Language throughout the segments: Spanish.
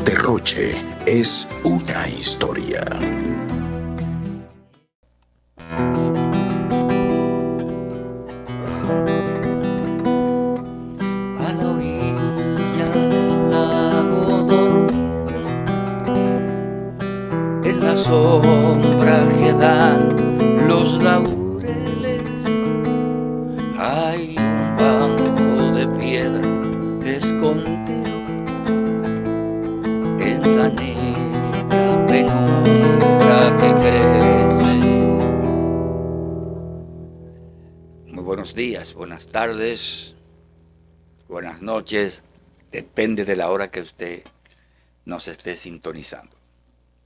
Derroche es una historia. A la orilla del lago dormido, en la sombra que dan los laureles, hay un banco de piedra escondido en la negra penumbra que crece. Muy buenos días, buenas tardes, buenas noches, depende de la hora que usted nos esté sintonizando.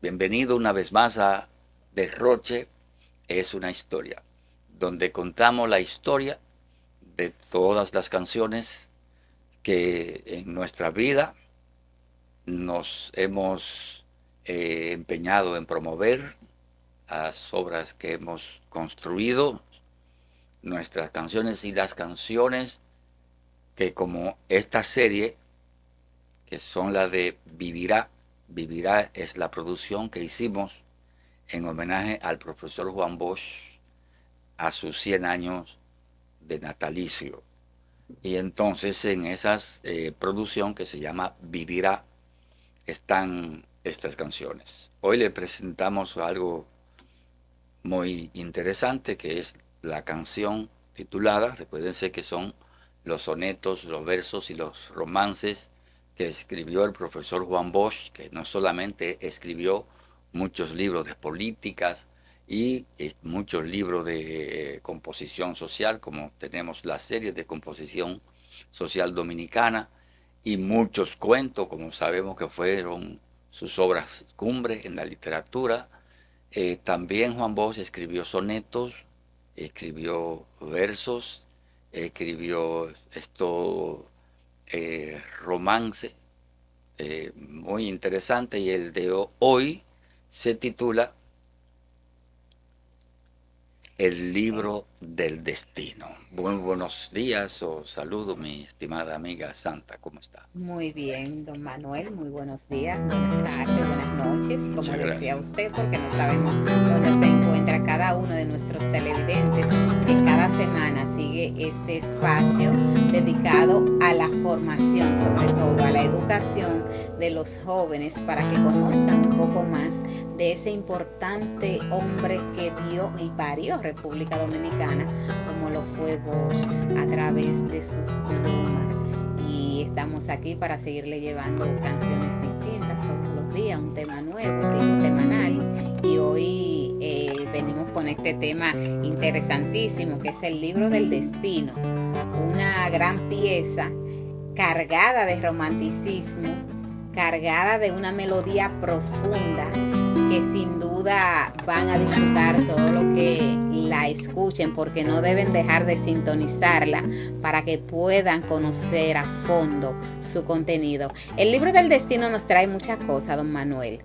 Bienvenido una vez más a Derroche es una historia, donde contamos la historia de todas las canciones que en nuestra vida nos hemos empeñado en promover, las obras que hemos construido, nuestras canciones y las canciones que, como esta serie, que son la de Vivirá. Vivirá es la producción que hicimos en homenaje al profesor Juan Bosch a sus 100 años de natalicio. Y entonces en esa producción que se llama Vivirá están estas canciones. Hoy le presentamos algo muy interesante, que es la canción titulada, recuérdense que son los sonetos, los versos y los romances que escribió el profesor Juan Bosch, que no solamente escribió muchos libros de políticas y muchos libros de composición social, como tenemos la serie de composición social dominicana, y muchos cuentos, como sabemos que fueron sus obras cumbre en la literatura. También Juan Bosch escribió sonetos, escribió versos, escribió romance, muy interesante, y el de hoy se titula El libro del destino. Muy buenos días o saludo, mi estimada amiga Santa, ¿cómo está? Muy bien, don Manuel, muy buenos días, buenas tardes, buenas noches, como Muchas decía gracias. usted, porque no sabemos dónde se encuentra cada uno de nuestros televidentes que cada semana sigue este espacio dedicado a la formación, sobre todo a la educación de los jóvenes, para que conozcan un poco más de ese importante hombre que dio y parió República Dominicana, como lo fue Bosch, a través de su pluma. Y estamos aquí para seguirle llevando canciones distintas todos los días, un tema nuevo, tema semanal. Y hoy venimos con este tema interesantísimo, que es el libro del destino, una gran pieza cargada de romanticismo, cargada de una melodía profunda, que sin duda van a disfrutar todo lo que la escuchen, porque no deben dejar de sintonizarla para que puedan conocer a fondo su contenido. El libro del destino nos trae muchas cosas, don Manuel,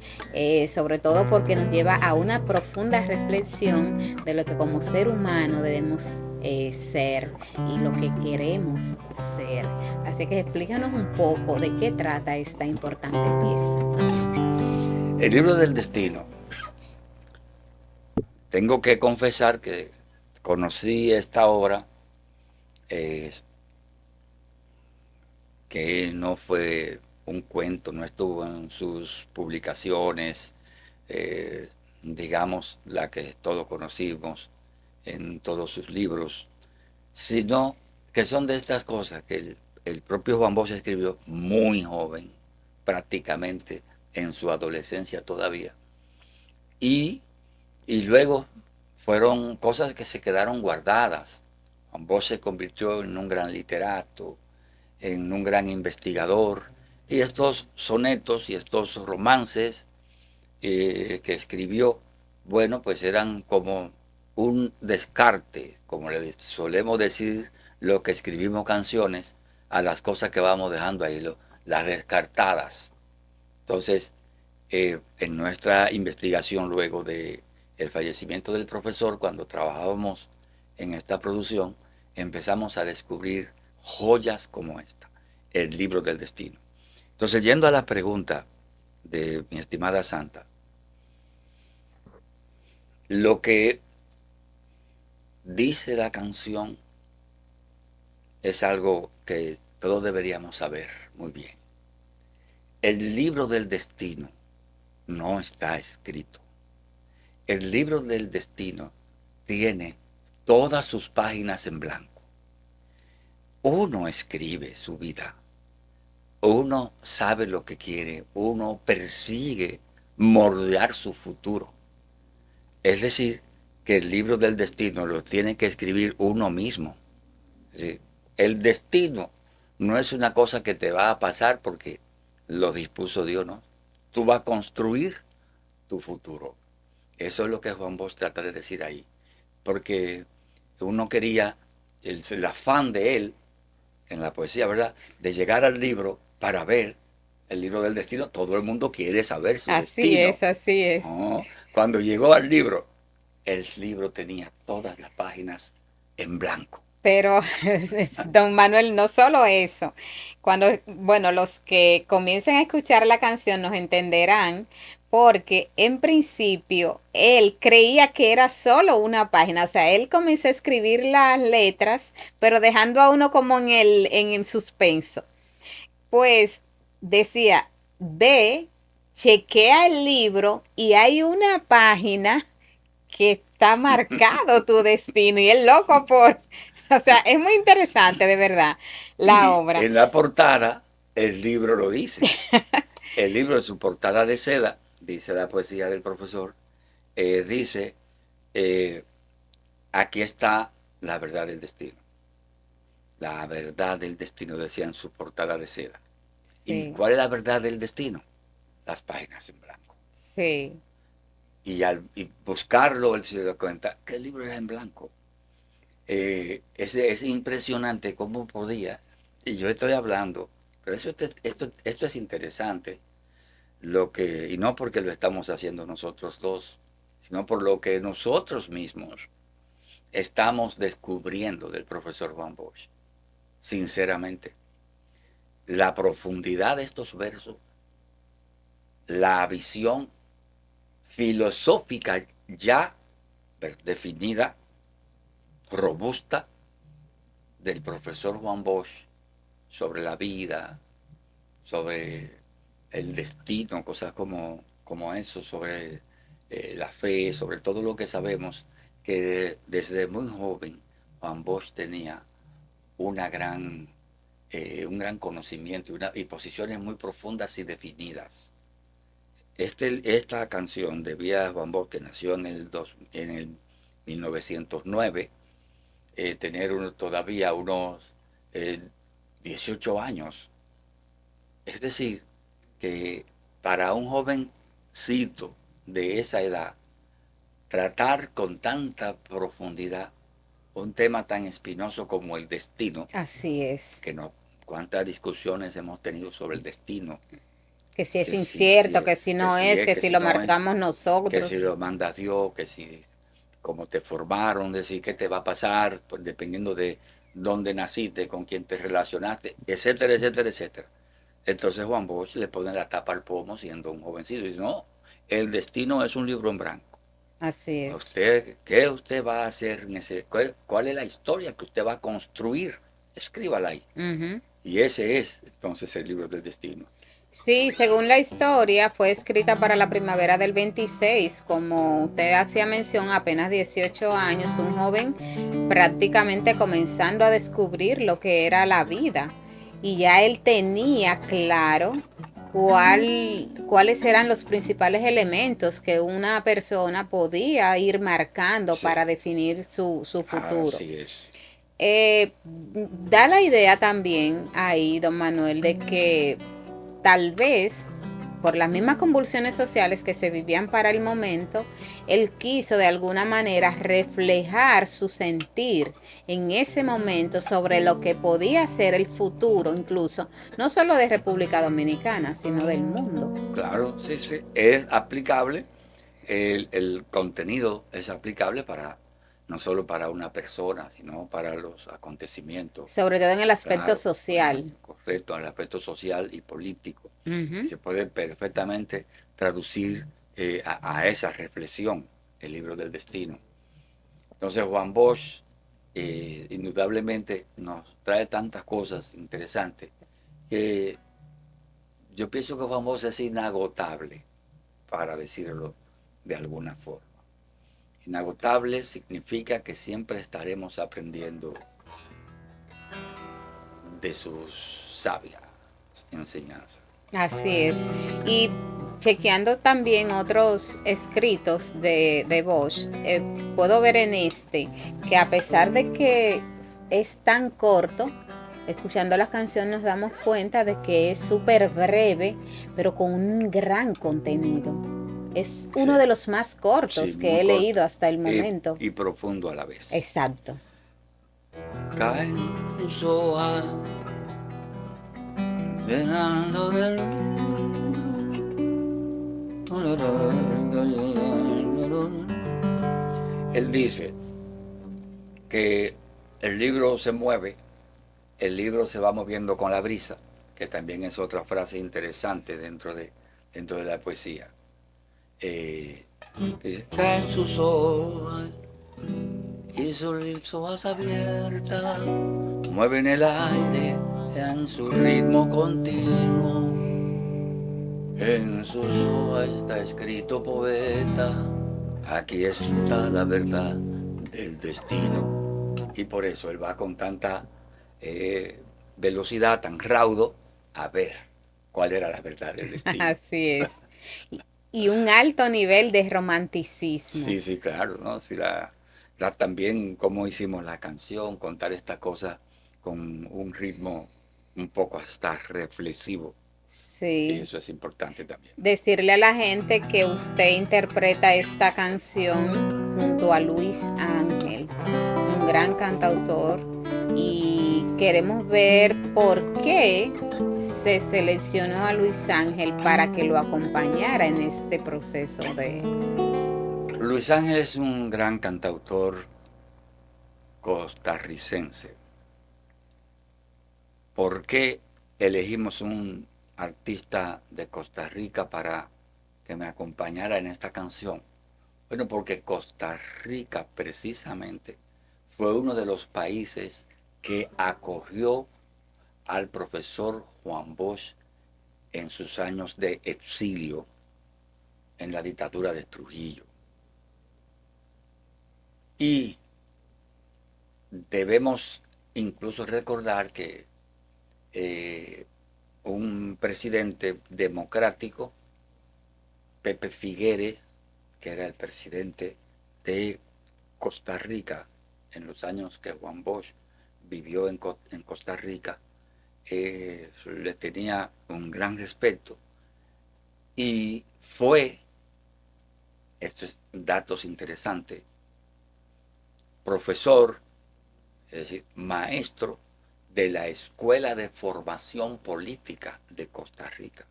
sobre todo porque nos lleva a una profunda reflexión de lo que como ser humano debemos ser y lo que queremos ser. Así que explícanos un poco de qué trata esta importante pieza. El libro del destino. Tengo que confesar que conocí esta obra, eh, que no fue un cuento, no estuvo en sus publicaciones, digamos, la que todos conocimos en todos sus libros, sino que son de estas cosas que el propio Juan Bosch escribió muy joven, prácticamente en su adolescencia todavía, y, y luego fueron cosas que se quedaron guardadas. Juan Bosch se convirtió en un gran literato, en un gran investigador, y estos sonetos y estos romances que escribió, bueno, pues eran como un descarte, como le solemos decir lo que escribimos canciones, a las cosas que vamos dejando ahí, las descartadas. Entonces, en nuestra investigación luego de el fallecimiento del profesor, cuando trabajábamos en esta producción, empezamos a descubrir joyas como esta, el libro del destino. Entonces, yendo a la pregunta de mi estimada Santa, lo que dice la canción es algo que todos deberíamos saber muy bien. El libro del destino no está escrito. El libro del destino tiene todas sus páginas en blanco. Uno escribe su vida. Uno sabe lo que quiere. Uno persigue moldear su futuro. Es decir, que el libro del destino lo tiene que escribir uno mismo. Es decir, el destino no es una cosa que te va a pasar porque lo dispuso Dios, ¿no? Tú vas a construir tu futuro. Eso es lo que Juan Bosch trata de decir ahí. Porque uno quería, el afán de él, en la poesía, ¿verdad?, de llegar al libro para ver el libro del destino. Todo el mundo quiere saber su Así destino. es, así es. No, cuando llegó al libro, el libro tenía todas las páginas en blanco. Pero, don Manuel, no solo eso. Bueno, los que comiencen a escuchar la canción nos entenderán, porque en principio él creía que era solo una página. O sea, él comenzó a escribir las letras, pero dejando a uno como en el suspenso. Pues decía, ve, chequea el libro y hay una página que está marcado tu destino y es loco por, o sea, es muy interesante de verdad la Y obra. en la portada, el libro lo dice. El libro en su portada de seda, dice la poesía del profesor, dice, aquí está la verdad del destino. La verdad del destino, decía en su portada de seda. ¿Y Sí, cuál es la verdad del destino? Las páginas en blanco. sí, Y buscarlo, él se dio cuenta que el libro era en blanco. Es impresionante cómo podía, y yo estoy hablando, pero esto es interesante, y no porque lo estamos haciendo nosotros dos, sino por lo que nosotros mismos estamos descubriendo del profesor Juan Bosch. Sinceramente, la profundidad de estos versos, la visión filosófica ya definida, robusta, del profesor Juan Bosch sobre la vida, sobre el destino, cosas como eso, sobre la fe, sobre todo lo que sabemos, que desde muy joven Juan Bosch tenía una un gran conocimiento y posiciones muy profundas y definidas. Esta canción de Vía Juan Bosch, que nació en el 1909, tener todavía unos eh, 18 años. Es decir, que para un jovencito de esa edad, tratar con tanta profundidad un tema tan espinoso como el destino, así es. que no, cuántas discusiones hemos tenido sobre el destino, Que si es que incierto, que si no es, que que si si lo no es, marcamos que si nosotros. lo manda Dios, que si cómo te formaron, decir qué te va a pasar, pues, dependiendo de dónde naciste, con quién te relacionaste, etcétera, etcétera, etcétera. Entonces Juan Bosch le pone la tapa al pomo siendo un jovencito y dice, no, el destino es un libro en blanco. Así es. ¿Qué usted va a hacer? ¿Cuál es la historia que usted va a construir? Escríbala ahí. Ujú. Y ese es entonces el libro del destino. Sí, según la historia, fue escrita para la primavera del 26, como usted hacía mención, apenas 18 años, un joven prácticamente comenzando a descubrir lo que era la vida. Y ya él tenía claro cuáles eran los principales elementos que una persona podía ir marcando Sí, para definir su futuro. así es. Da la idea también ahí, don Manuel, de que tal vez por las mismas convulsiones sociales que se vivían para el momento, él quiso de alguna manera reflejar su sentir en ese momento sobre lo que podía ser el futuro, incluso, no solo de República Dominicana, sino del mundo. Claro, sí, sí. Es aplicable, el contenido es aplicable para no solo para una persona, sino para los acontecimientos. Sobre todo en el aspecto Claro, social. correcto, en el aspecto social y político. Ujú. Se puede perfectamente traducir a esa reflexión el libro del destino. Entonces Juan Bosch indudablemente nos trae tantas cosas interesantes que yo pienso que Juan Bosch es inagotable, para decirlo de alguna forma. Inagotable significa que siempre estaremos aprendiendo de sus sabias enseñanzas. Así es. Y chequeando también otros escritos de Bosch, puedo ver en este que a pesar de que es tan corto, escuchando la canción nos damos cuenta de que es súper breve, pero con un gran contenido. Es uno Sí, de los más cortos sí, que muy he leído corto hasta el momento. y profundo a la vez. Exacto. Caen sus hojas llenando del libro. Él dice que el libro se mueve, el libro se va moviendo con la brisa, que también es otra frase interesante dentro de la poesía. Dice, caen sus hojas y sus hojas abiertas mueven el aire en su ritmo continuo. En sus hojas está escrito poeta, aquí está la verdad del destino. Y por eso él va con tanta velocidad, tan raudo, a ver cuál era la verdad del destino. Así es. Y un alto nivel de romanticismo. Sí, sí, claro, ¿no? Sí, también cómo hicimos la canción, contar esta cosa con un ritmo un poco hasta reflexivo. Y Sí. eso es importante también. Decirle a la gente que usted interpreta esta canción junto a Luis Ángel, un gran cantautor, y queremos ver por qué se seleccionó a Luis Ángel para que lo acompañara en este proceso de... Luis Ángel es un gran cantautor costarricense. ¿Por qué elegimos un artista de Costa Rica para que me acompañara en esta canción? Bueno, porque Costa Rica precisamente fue uno de los países que acogió al profesor Juan Bosch en sus años de exilio en la dictadura de Trujillo. Y debemos incluso recordar que un presidente democrático, Pepe Figueres, que era el presidente de Costa Rica en los años que Juan Bosch vivió en Costa Rica, le tenía un gran respeto y fue, estos datos interesantes, profesor, es decir, maestro de la Escuela de Formación Política de Costa Rica,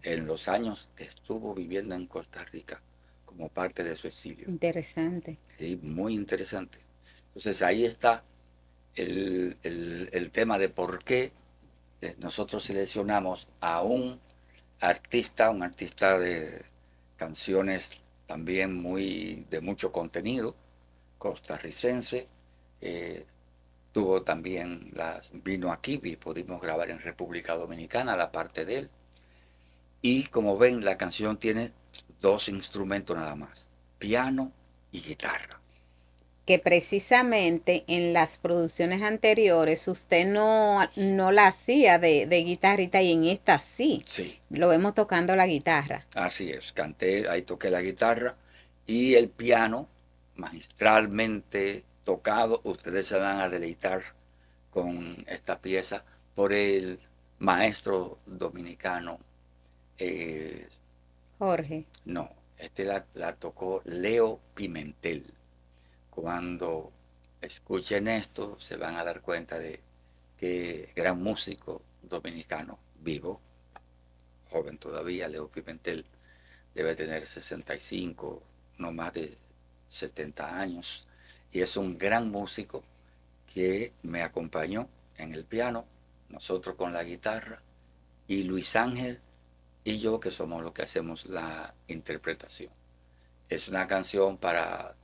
en los años que estuvo viviendo en Costa Rica como parte de su exilio. Interesante. Sí, muy interesante. Entonces ahí está el tema de por qué nosotros seleccionamos a un artista de canciones también muy de mucho contenido, costarricense. eh, Tuvo también vino aquí y pudimos grabar en República Dominicana la parte de él. Y como ven, la canción tiene dos instrumentos nada más, piano y guitarra. Que precisamente en las producciones anteriores usted no la hacía de guitarrita y en esta sí. Sí, Lo vemos tocando la guitarra. así es. Canté, ahí toqué la guitarra y el piano magistralmente tocado. Ustedes se van a deleitar con esta pieza por el maestro dominicano. eh, Jorge. no, la tocó Leo Pimentel. Cuando escuchen esto, se van a dar cuenta de que gran músico dominicano vivo, joven todavía, Leo Pimentel, debe tener 65, no más de 70 años. y es un gran músico que me acompañó en el piano, nosotros con la guitarra, y Luis Ángel y yo, que somos los que hacemos la interpretación. Es una canción para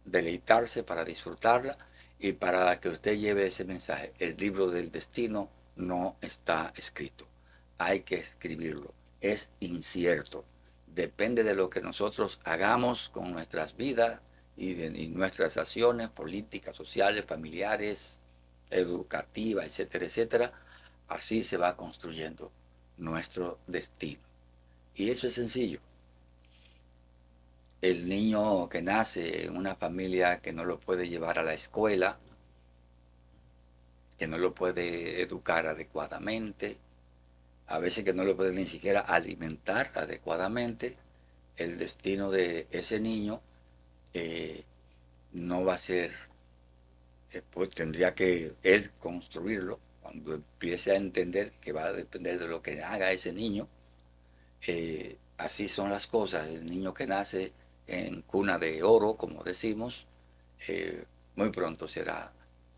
deleitarse, para disfrutarla y para que usted lleve ese mensaje. El libro del destino no está escrito, hay que escribirlo. Es incierto, depende de lo que nosotros hagamos con nuestras vidas y nuestras acciones políticas, sociales, familiares, educativas, etcétera, etcétera. Así se va construyendo nuestro destino. Y eso es sencillo. El niño que nace en una familia que no lo puede llevar a la escuela, que no lo puede educar adecuadamente, a veces que no lo puede ni siquiera alimentar adecuadamente, el destino de ese niño no va a ser, pues tendría que él construirlo cuando empiece a entender que va a depender de lo que haga ese niño. Así son las cosas. El niño que nace en cuna de oro, como decimos, muy pronto será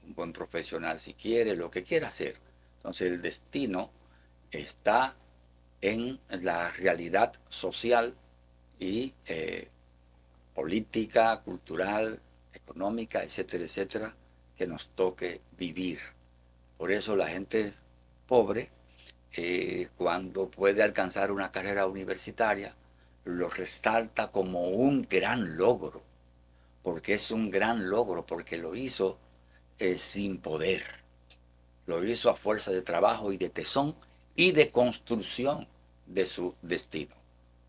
un buen profesional si quiere, lo que quiera hacer. Entonces el destino está en la realidad social y política, cultural, económica, etcétera, etcétera, que nos toque vivir. Por eso la gente pobre, cuando puede alcanzar una carrera universitaria, lo resalta como un gran logro, porque es un gran logro, porque lo hizo sin poder, lo hizo a fuerza de trabajo y de tesón y de construcción de su destino.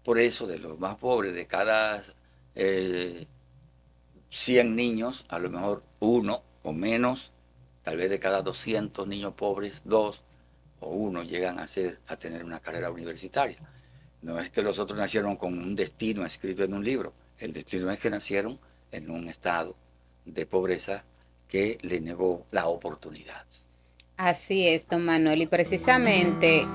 Por eso, de los más pobres, de cada 100 niños, a lo mejor uno o menos, tal vez de cada 200 niños pobres, 2 o 1 llegan a tener una carrera universitaria. No es que los otros nacieron con un destino escrito en un libro. El destino es que nacieron en un estado de pobreza que le negó la oportunidad. Así es, don Manuel. Y precisamente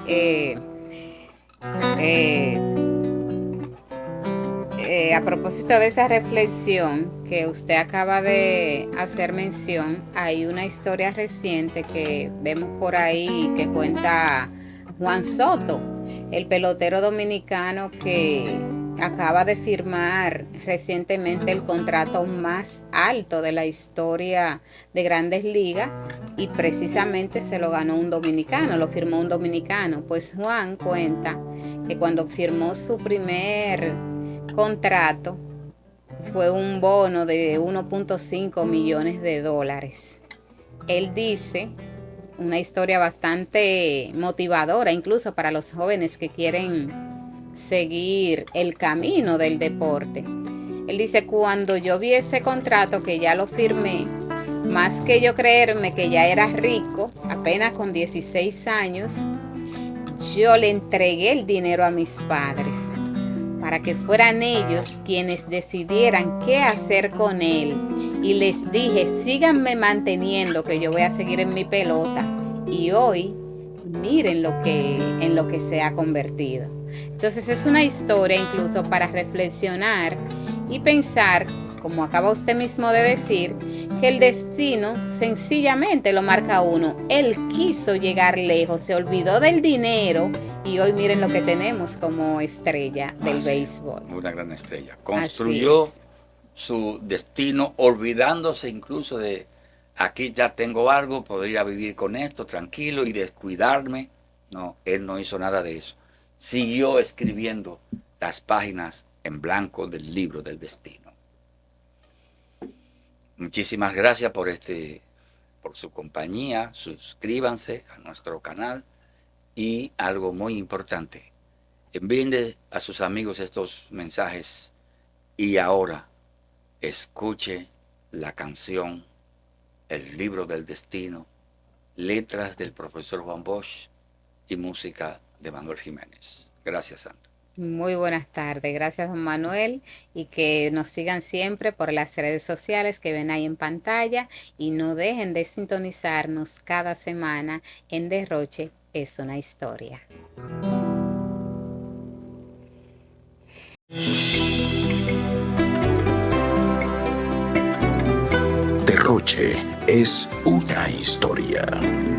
a propósito de esa reflexión que usted acaba de hacer mención, hay una historia reciente que vemos por ahí que cuenta Juan Soto, el pelotero dominicano que acaba de firmar recientemente el contrato más alto de la historia de Grandes Ligas y precisamente se lo ganó un dominicano, lo firmó un dominicano. Pues Juan cuenta que cuando firmó su primer contrato fue un bono de 1.5 millones de dólares. Él dice, una historia bastante motivadora incluso para los jóvenes que quieren seguir el camino del deporte. Él dice, cuando yo vi ese contrato que ya lo firmé, más que yo creerme que ya era rico, apenas con 16 años, yo le entregué el dinero a mis padres para que fueran ellos quienes decidieran qué hacer con él. Y les dije, síganme manteniendo que yo voy a seguir en mi pelota. Y hoy, miren en lo que se ha convertido. Entonces es una historia incluso para reflexionar y pensar, como acaba usted mismo de decir, que el destino sencillamente lo marca uno. Él quiso llegar lejos, se olvidó del dinero y hoy miren lo que tenemos como estrella del béisbol. Una gran estrella. Construyó su destino olvidándose incluso de aquí ya tengo algo, podría vivir con esto tranquilo y descuidarme. No, él no hizo nada de eso. Siguió escribiendo las páginas en blanco del libro del destino. Muchísimas gracias por su compañía. Suscríbanse a nuestro canal y algo muy importante, envíenle a sus amigos estos mensajes y ahora escuche la canción El libro del destino, letras del profesor Juan Bosch y música de Manuel Jiménez. Gracias, Sandra. Muy buenas tardes, gracias don Manuel y que nos sigan siempre por las redes sociales que ven ahí en pantalla y no dejen de sintonizarnos cada semana en Derroche es una historia. noche es una historia.